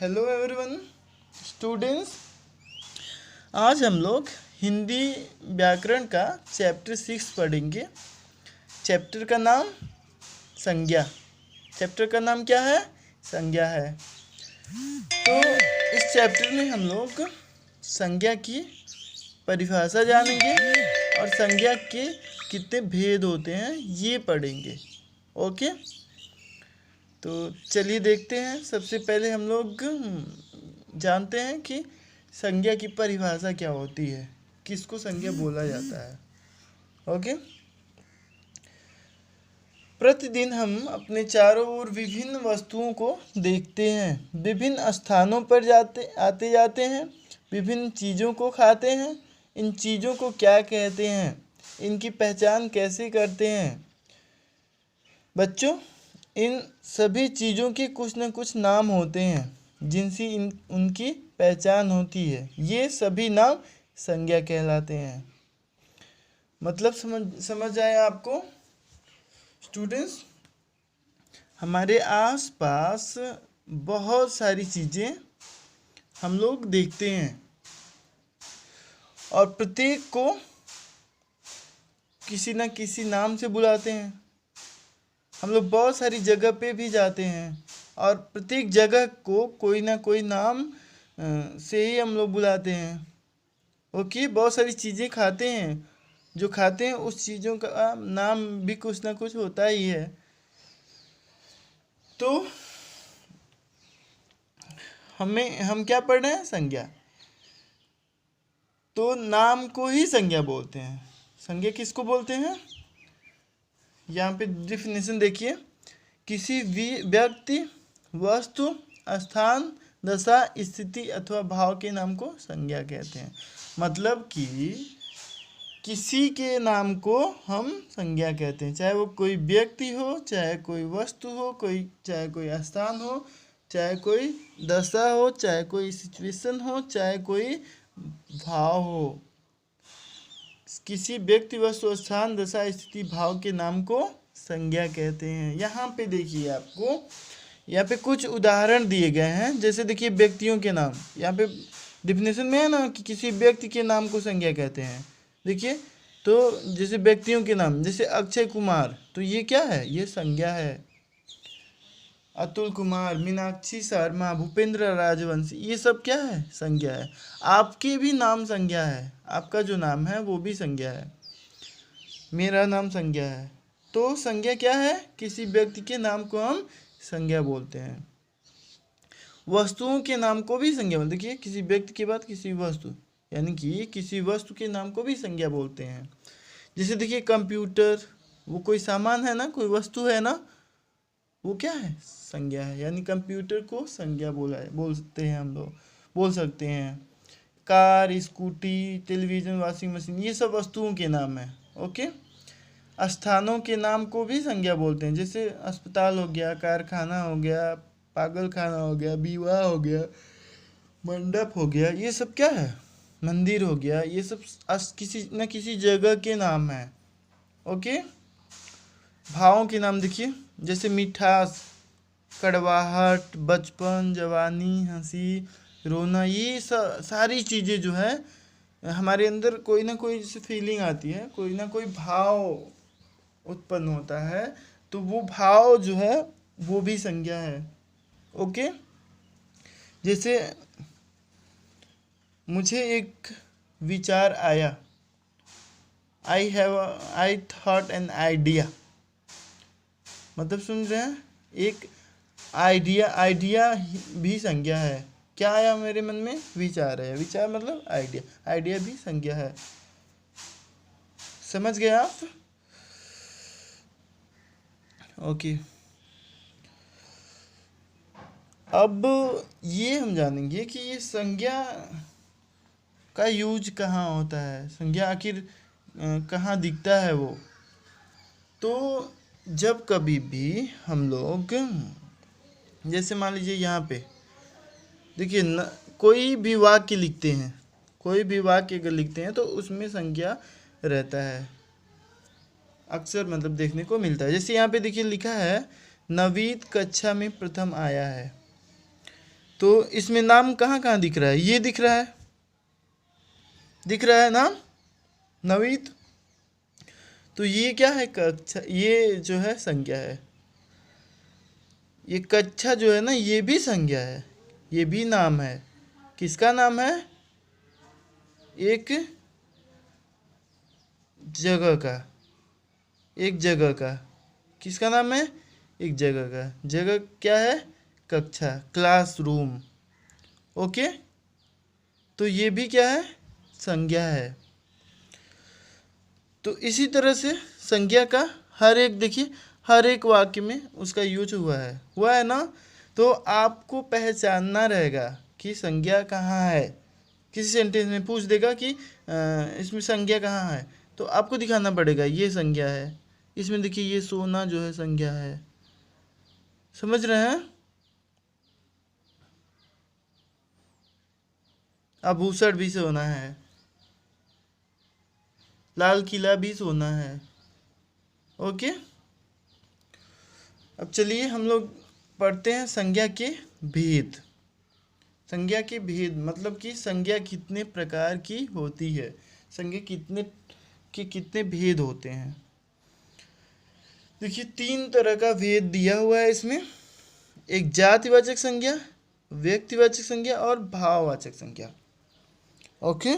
Hello everyone students, आज हम लोग हिंदी व्याकरण का चैप्टर 6 पढ़ेंगे। चैप्टर का नाम संज्ञा। चैप्टर का नाम क्या है? संज्ञा है। तो इस चैप्टर में हम लोग संज्ञा की परिभाषा जानेंगे और संज्ञा के कितने भेद होते हैं ये पढ़ेंगे। ओके, तो चलिए देखते हैं। सबसे पहले हम लोग जानते हैं कि संज्ञा की परिभाषा क्या होती है, किसको संज्ञा बोला जाता है। ओके, प्रतिदिन हम अपने चारों ओर विभिन्न वस्तुओं को देखते हैं, विभिन्न स्थानों पर आते जाते हैं, विभिन्न चीज़ों को खाते हैं। इन चीज़ों को क्या कहते हैं, इनकी पहचान कैसे करते हैं? बच्चों, इन सभी चीज़ों के कुछ न कुछ नाम होते हैं जिनसे उनकी पहचान होती है। ये सभी नाम संज्ञा कहलाते हैं। मतलब समझ आया आपको स्टूडेंट्स? हमारे आसपास बहुत सारी चीज़ें हम लोग देखते हैं और प्रत्येक को किसी न किसी नाम से बुलाते हैं। हम लोग बहुत सारी जगह पे भी जाते हैं और प्रत्येक जगह को कोई ना कोई नाम से ही हम लोग बुलाते हैं। ओके, बहुत सारी चीज़ें खाते हैं, जो खाते हैं उस चीज़ों का नाम भी कुछ ना कुछ होता ही है। तो हम क्या पढ़ रहे हैं? संज्ञा। तो नाम को ही संज्ञा बोलते हैं। संज्ञा किसको बोलते हैं? यहाँ पे डिफिनेशन देखिए। किसी व्यक्ति, वस्तु, स्थान, दशा, स्थिति अथवा भाव के नाम को संज्ञा कहते हैं। मतलब कि किसी के नाम को हम संज्ञा कहते हैं, चाहे वो कोई व्यक्ति हो, चाहे कोई वस्तु हो, चाहे कोई स्थान हो, चाहे कोई दशा हो, चाहे कोई सिचुएशन हो, चाहे कोई भाव हो। किसी व्यक्ति, वस्तु, स्थान, दशा, स्थिति, भाव के नाम को संज्ञा कहते हैं। यहाँ पे देखिए, आपको यहाँ पे कुछ उदाहरण दिए गए हैं। जैसे देखिए, व्यक्तियों के नाम यहाँ पे डिफिनेशन में है ना कि किसी व्यक्ति के नाम को संज्ञा कहते हैं। देखिए, तो जैसे व्यक्तियों के नाम, जैसे अक्षय कुमार, तो ये क्या है? ये संज्ञा है। अतुल कुमार, मीनाक्षी शर्मा, भूपेंद्र राजवंशी, ये सब क्या है? संज्ञा है। आपके भी नाम संज्ञा है, आपका जो नाम है वो भी संज्ञा है। मेरा नाम संज्ञा है। तो संज्ञा क्या है? किसी व्यक्ति के नाम को हम संज्ञा बोलते हैं। वस्तुओं के नाम को भी संज्ञा बोलते हैं। देखिए, किसी व्यक्ति के बाद किसी वस्तु, यानी कि किसी वस्तु के नाम को भी संज्ञा बोलते हैं। जैसे देखिए, कंप्यूटर, वो कोई सामान है ना, कोई वस्तु है ना, वो क्या है? संज्ञा है। यानी कंप्यूटर को संज्ञा बोलते हैं हम लोग, बोल सकते हैं। Car, scooty, television, washing machine, ये सब वस्तुओं के नाम हैं। ओके, स्थानों के नाम को भी संज्ञा बोलते हैं। जैसे अस्पताल हो गया, कारखाना हो गया, पागलखाना हो गया, विवाह हो गया, मंडप हो गया, ये सब क्या है? मंदिर हो गया, ये सब किसी न किसी जगह के नाम है। ओके, भावों के नाम देखिए, जैसे मिठास, कड़वाहट, बचपन, जवानी, हंसी, रोना, ये सारी चीज़ें जो है हमारे अंदर कोई ना कोई जैसे फीलिंग आती है, कोई ना कोई भाव उत्पन्न होता है, तो वो भाव जो है वो भी संज्ञा है। ओके, जैसे मुझे एक विचार आया, आई थॉट एन आइडिया। मतलब सुन रहे हैं, एक आइडिया भी संज्ञा है। क्या आया मेरे मन में? विचार है। विचार मतलब आइडिया भी संज्ञा है। समझ गए आप? ओके, अब ये हम जानेंगे कि ये संज्ञा का यूज कहाँ होता है, संज्ञा आखिर कहाँ दिखता है वो। तो जब कभी भी हम लोग, जैसे मान लीजिए यहाँ पे देखिए, कोई भी वाक्य लिखते हैं, कोई भी वाक्य अगर लिखते हैं तो उसमें संज्ञा रहता है, अक्सर मतलब देखने को मिलता है। जैसे यहाँ पे देखिए लिखा है, नवीद कक्षा में प्रथम आया है। तो इसमें नाम कहाँ कहाँ दिख रहा है? ये दिख रहा है नाम नवीद। तो ये क्या है? कक्षा। ये जो है संज्ञा है। ये कक्षा जो है ना, ये भी संज्ञा है, ये भी नाम है। किसका नाम है? एक जगह का। एक जगह का किसका नाम है? एक जगह का। जगह क्या है? कक्षा, क्लासरूम। ओके, तो ये भी क्या है? संज्ञा है। तो इसी तरह से संज्ञा का हर एक, देखिए हर एक वाक्य में उसका यूज हुआ है ना। तो आपको पहचानना रहेगा कि संज्ञा कहाँ है। किसी सेंटेंस में पूछ देगा कि इसमें संज्ञा कहाँ है, तो आपको दिखाना पड़ेगा ये संज्ञा है। इसमें देखिए ये सोना जो है संज्ञा है। समझ रहे हैं? आभूषण भी सोना है, लाल किला भी सोना है। ओके, अब चलिए हम लोग पढ़ते हैं संज्ञा के भेद। संज्ञा के भेद मतलब कि संज्ञा कितने प्रकार की होती है, संज्ञा कितने भेद होते हैं। देखिए 3 तरह का भेद दिया हुआ है इसमें। एक जातिवाचक संज्ञा, व्यक्तिवाचक संज्ञा और भाववाचक संज्ञा। ओके,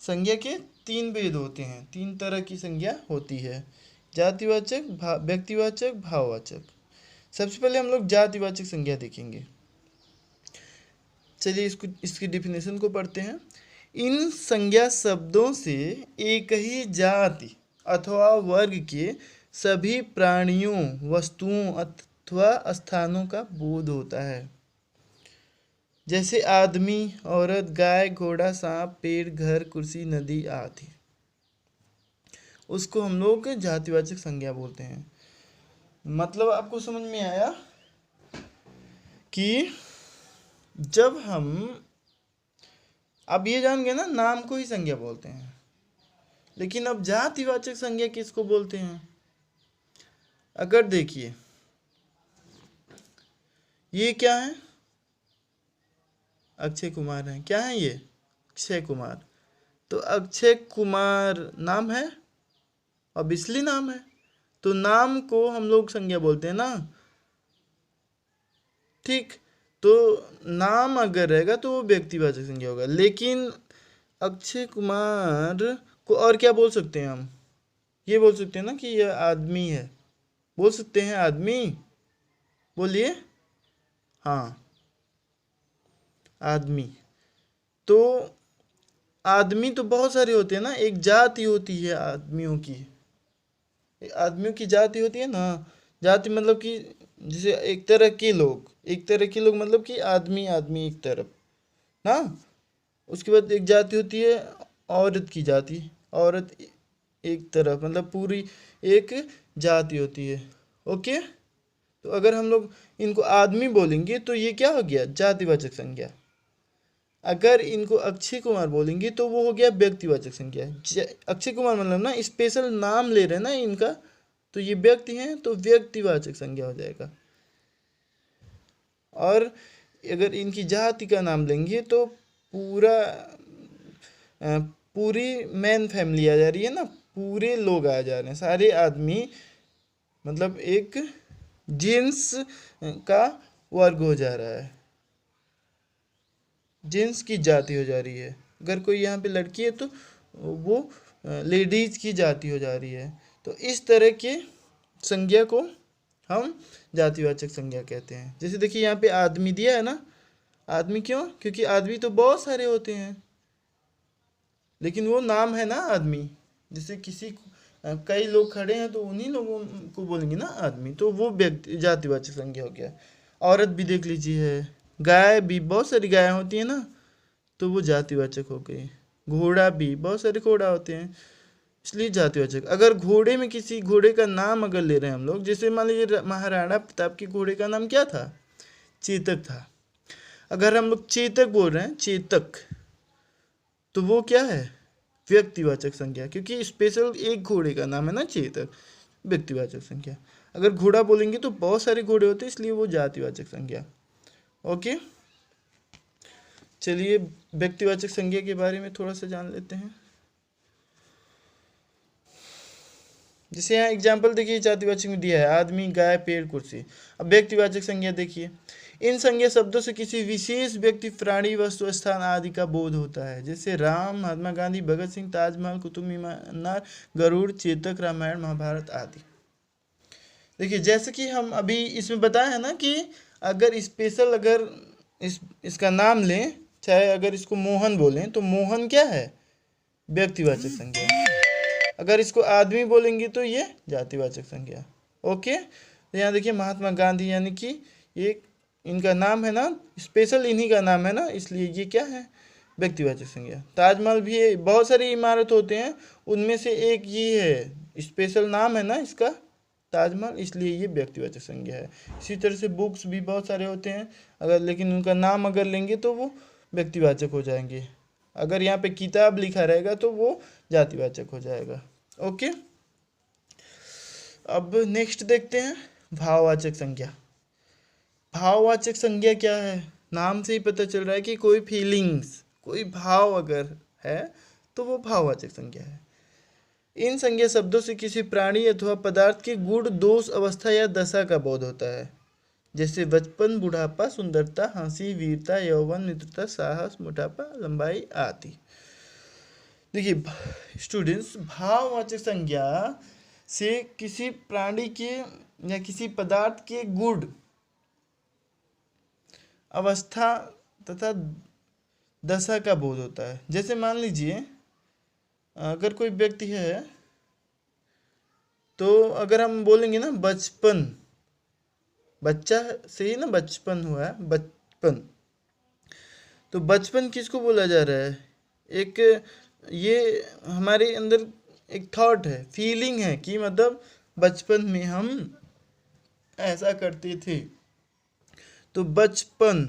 संज्ञा के 3 भेद होते हैं, 3 तरह की संज्ञा होती है, जातिवाचक, व्यक्तिवाचक, भाववाचक। सबसे पहले हम लोग जातिवाचक संज्ञा देखेंगे। चलिए इसकी डिफिनेशन को पढ़ते हैं। इन संज्ञा शब्दों से एक ही जाति अथवा वर्ग के सभी प्राणियों, वस्तुओं अथवा स्थानों का बोध होता है। जैसे आदमी, औरत, गाय, घोड़ा, सांप, पेड़, घर, कुर्सी, नदी आदि। उसको हम लोग जातिवाचक संज्ञा बोलते हैं। मतलब आपको समझ में आया कि जब हम, अब ये जान गए ना, नाम को ही संज्ञा बोलते हैं, लेकिन अब जातिवाचक संज्ञा किसको बोलते हैं? अगर देखिए ये क्या है? अक्षय कुमार है। क्या है ये? अक्षय कुमार। तो अक्षय कुमार नाम है, ऑब्वियसली नाम है, तो नाम को हम लोग संज्ञा बोलते हैं ना। ठीक, तो नाम अगर रहेगा तो वो व्यक्तिवाचक संज्ञा होगा। लेकिन अक्षय कुमार को और क्या बोल सकते हैं हम? ये बोल सकते हैं ना कि यह आदमी है। बोल सकते हैं आदमी? बोलिए। हाँ, आदमी। तो आदमी तो बहुत सारे होते हैं ना, एक जाति होती है आदमियों की। आदमियों की जाति होती है ना। जाति मतलब कि जैसे एक तरह के लोग मतलब कि आदमी एक तरफ ना। उसके बाद एक जाति होती है औरत की जाति, औरत एक तरफ, मतलब पूरी एक जाति होती है। ओके, तो अगर हम लोग इनको आदमी बोलेंगे तो ये क्या हो गया? जातिवाचक संज्ञा। अगर इनको अक्षय कुमार बोलेंगे तो वो हो गया व्यक्तिवाचक संज्ञा। अक्षय कुमार मतलब ना स्पेशल नाम ले रहे हैं ना इनका, तो ये व्यक्ति हैं तो व्यक्तिवाचक संज्ञा हो जाएगा। और अगर इनकी जाति का नाम लेंगे तो पूरी मैन फैमिली आ जा रही है ना, पूरे लोग आ जा रहे हैं, सारे आदमी, मतलब एक जेंट्स का वर्ग हो जा रहा है, जेंट्स की जाति हो जा रही है। अगर कोई यहाँ पे लड़की है तो वो लेडीज की जाति हो जा रही है। तो इस तरह के संज्ञा को हम जातिवाचक संज्ञा कहते हैं। जैसे देखिए यहाँ पे आदमी दिया है ना। आदमी क्यों? क्योंकि आदमी तो बहुत सारे होते हैं, लेकिन वो नाम है ना आदमी। जैसे कई लोग खड़े हैं तो उन्हीं लोगों को बोलेंगे ना आदमी, तो वो व्यक्ति जातिवाचक संज्ञा हो गया। औरत भी देख लीजिए, गाय भी, बहुत सारी गायें होती है ना, तो वो जातिवाचक हो गई। घोड़ा भी, बहुत सारे घोड़ा होते हैं, इसलिए जातिवाचक। अगर घोड़े में किसी घोड़े का नाम अगर ले रहे हैं हम लोग, जैसे मान लीजिए महाराणा प्रताप के घोड़े का नाम क्या था? चेतक था। अगर हम लोग चेतक बोल रहे हैं, चेतक, तो वो क्या है? व्यक्तिवाचक संज्ञा, क्योंकि स्पेशल एक घोड़े का नाम है ना चेतक। व्यक्तिवाचक संज्ञा। अगर घोड़ा बोलेंगे तो बहुत सारे घोड़े होते हैं, इसलिए वो जातिवाचक संज्ञा। ओके, चलिए व्यक्तिवाचक संज्ञा के बारे में थोड़ा सा जान लेते हैं। जैसे यहाँ एग्जाम्पल देखिए, जातिवाचक में दिया है आदमी, गाय, पेड़, कुर्सी। अब व्यक्तिवाचक संज्ञा देखिए, इन संज्ञा शब्दों से किसी विशेष व्यक्ति, प्राणी, वस्तु, स्थान आदि का बोध होता है। जैसे राम, महात्मा गांधी, भगत सिंह, ताजमहल, कुतुब मीनार, गरुड़, चेतक, रामायण, महाभारत आदि। देखिए जैसे कि हम अभी इसमें बताया है ना कि अगर स्पेशल, अगर इसका नाम लें, चाहे अगर इसको मोहन बोलें तो मोहन क्या है, व्यक्तिवाचक संज्ञा। अगर इसको आदमी बोलेंगे तो ये जातिवाचक संज्ञा। ओके, तो यहाँ देखिए महात्मा गांधी, यानी कि ये इनका नाम है ना, स्पेशल इन्हीं का नाम है ना, इसलिए ये क्या है, व्यक्तिवाचक संज्ञा। ताजमहल भी है, बहुत सारी इमारत होते हैं, उनमें से एक ये है, स्पेशल नाम है ना इसका ताजमहल, इसलिए ये व्यक्तिवाचक संज्ञा है। इसी तरह से बुक्स भी बहुत सारे होते हैं, अगर लेकिन उनका नाम अगर लेंगे तो वो व्यक्तिवाचक हो जाएंगे। अगर यहाँ पे किताब लिखा रहेगा तो वो जातिवाचक हो जाएगा। ओके, अब नेक्स्ट देखते हैं भाववाचक संज्ञा। भाववाचक संज्ञा क्या है, नाम से ही पता चल रहा है कि कोई फीलिंग्स, कोई भाव अगर है तो वो भाववाचक संज्ञा है। इन संज्ञा शब्दों से किसी प्राणी अथवा पदार्थ के गुण, दोष, अवस्था या दशा का बोध होता है। जैसे बचपन, बुढ़ापा, सुंदरता, हंसी, वीरता, यौवन, मित्रता, साहस, मोटापा, लंबाई आदि। देखिए स्टूडेंट्स, भाववाचक संज्ञा से किसी प्राणी के या किसी पदार्थ के गुण, अवस्था तथा दशा का बोध होता है। जैसे मान लीजिए अगर कोई व्यक्ति है तो अगर हम बोलेंगे ना बचपन, बच्चा से ही ना बचपन हुआ है, बचपन, तो बचपन किसको बोला जा रहा है, एक ये हमारे अंदर एक थॉट है, फीलिंग है कि मतलब बचपन में हम ऐसा करते थे। तो बचपन,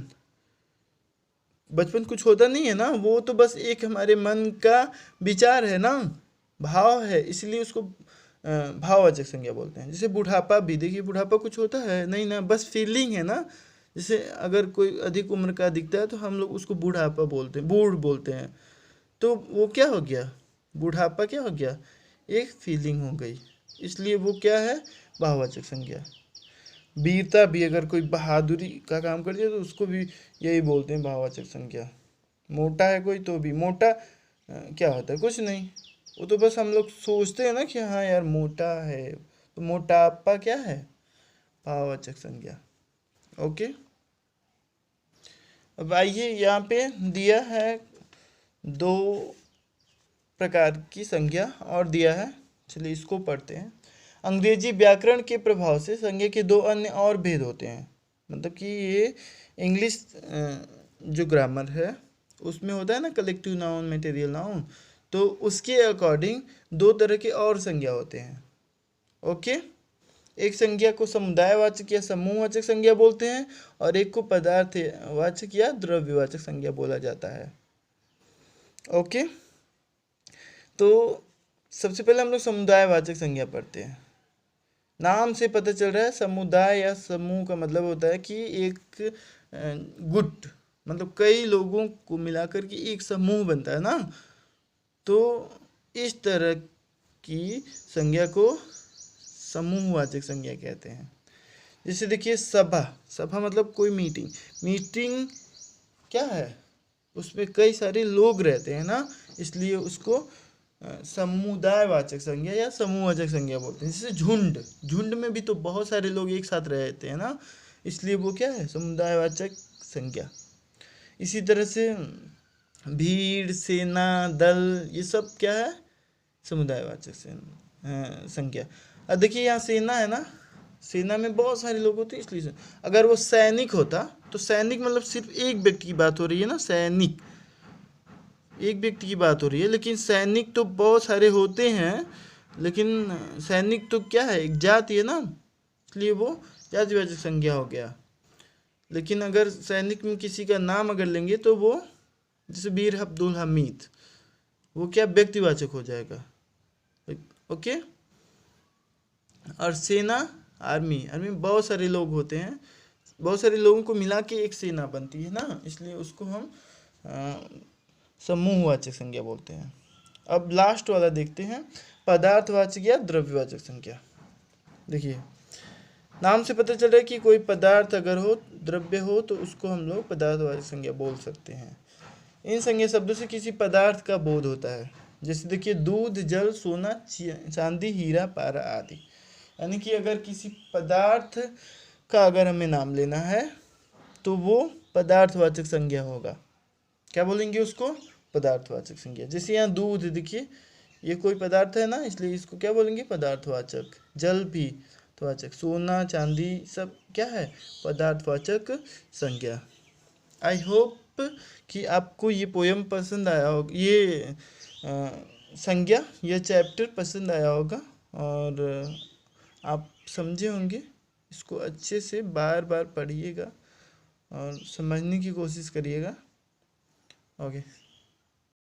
बचपन कुछ होता नहीं है ना, वो तो बस एक हमारे मन का विचार है ना, भाव है, इसलिए उसको भाववाचक संज्ञा बोलते हैं। जैसे बुढ़ापा भी, देखिए बुढ़ापा कुछ होता है नहीं ना, बस फीलिंग है ना। जैसे अगर कोई अधिक उम्र का दिखता है तो हम लोग उसको बुढ़ापा बोलते हैं, बूढ़ बोलते हैं, तो वो क्या हो गया, बुढ़ापा क्या हो गया, एक फीलिंग हो गई, इसलिए वो क्या है, भाववाचक संज्ञा। वीरता भी, अगर कोई बहादुरी का काम कर दिया तो उसको भी यही बोलते हैं, भाववाचक संज्ञा। मोटा है कोई तो भी, मोटा क्या होता है, कुछ नहीं, वो तो बस हम लोग सोचते हैं ना कि हाँ यार मोटा है, तो मोटापा क्या है, भाववाचक संज्ञा। ओके, अब आइए यहाँ पे दिया है 2 प्रकार की संज्ञा और दिया है, चलिए इसको पढ़ते हैं। अंग्रेजी व्याकरण के प्रभाव से संज्ञा के 2 अन्य और भेद होते हैं। मतलब कि ये इंग्लिश जो ग्रामर है उसमें होता है ना कलेक्टिव नाउन, मटेरियल नाउन, तो उसके अकॉर्डिंग 2 तरह के और संज्ञा होते हैं। ओके, एक संज्ञा को समुदायवाचक या समूहवाचक संज्ञा बोलते हैं और एक को पदार्थवाचक या द्रव्यवाचक संज्ञा बोला जाता है। ओके, तो सबसे पहले हम लोग समुदायवाचक संज्ञा पढ़ते हैं। नाम से पता चल रहा है, समुदाय या समूह का मतलब होता है कि एक गुट, मतलब कई लोगों को मिलाकर के एक समूह बनता है ना, तो इस तरह की संज्ञा को समूहवाचक संज्ञा कहते हैं। जैसे देखिए सभा, सभा मतलब कोई मीटिंग, मीटिंग क्या है, उसमें कई सारे लोग रहते हैं ना, इसलिए उसको समुदायवाचक संज्ञा या समूहवाचक संज्ञा बोलते हैं। जैसे झुंड, झुंड में भी तो बहुत सारे लोग एक साथ रहते हैं ना, इसलिए वो क्या है, समुदायवाचक संज्ञा। इसी तरह से भीड़, सेना, दल, ये सब क्या है, समुदायवाचक संज्ञा। अब देखिए यहाँ सेना है ना, सेना में बहुत सारे लोग होते हैं, इसलिए अगर वो सैनिक होता तो सैनिक मतलब सिर्फ एक व्यक्ति की बात हो रही है ना, सैनिक एक व्यक्ति की बात हो रही है, लेकिन सैनिक तो बहुत सारे होते हैं, लेकिन सैनिक तो क्या है, एक जाति है ना, इसलिए वो जातिवाचक संज्ञा हो गया। लेकिन अगर सैनिक में किसी का नाम अगर लेंगे तो वो जैसे वीर अब्दुल हमीद, वो क्या व्यक्तिवाचक हो जाएगा। ओके, और सेना, आर्मी, आर्मी में बहुत सारे लोग होते हैं, बहुत सारे लोगों को मिला के एक सेना बनती है ना, इसलिए उसको हम समूहवाचक संज्ञा बोलते हैं। अब लास्ट वाला देखते हैं, पदार्थवाचक या द्रव्यवाचक संज्ञा। देखिए नाम से पता चल रहा है कि कोई पदार्थ अगर हो, द्रव्य हो, तो उसको हम लोग पदार्थवाचक संज्ञा बोल सकते हैं। इन संज्ञा शब्दों से किसी पदार्थ का बोध होता है। जैसे देखिए दूध, जल, सोना, चांदी, हीरा, पारा आदि। यानी कि अगर किसी पदार्थ का अगर हमें नाम लेना है तो वो पदार्थवाचक संज्ञा होगा। क्या बोलेंगे उसको? पदार्थवाचक संज्ञा। जैसे यहाँ दूध, देखिए ये कोई पदार्थ है ना, इसलिए इसको क्या बोलेंगे? पदार्थवाचक। जल भी वाचक, सोना, चांदी सब क्या है? पदार्थवाचक संज्ञा। आई होप कि आपको ये पोयम पसंद आया होगा, ये संज्ञा, यह चैप्टर पसंद आया होगा और आप समझे होंगे। इसको अच्छे से बार बार पढ़िएगा और समझने की कोशिश करिएगा। ओके।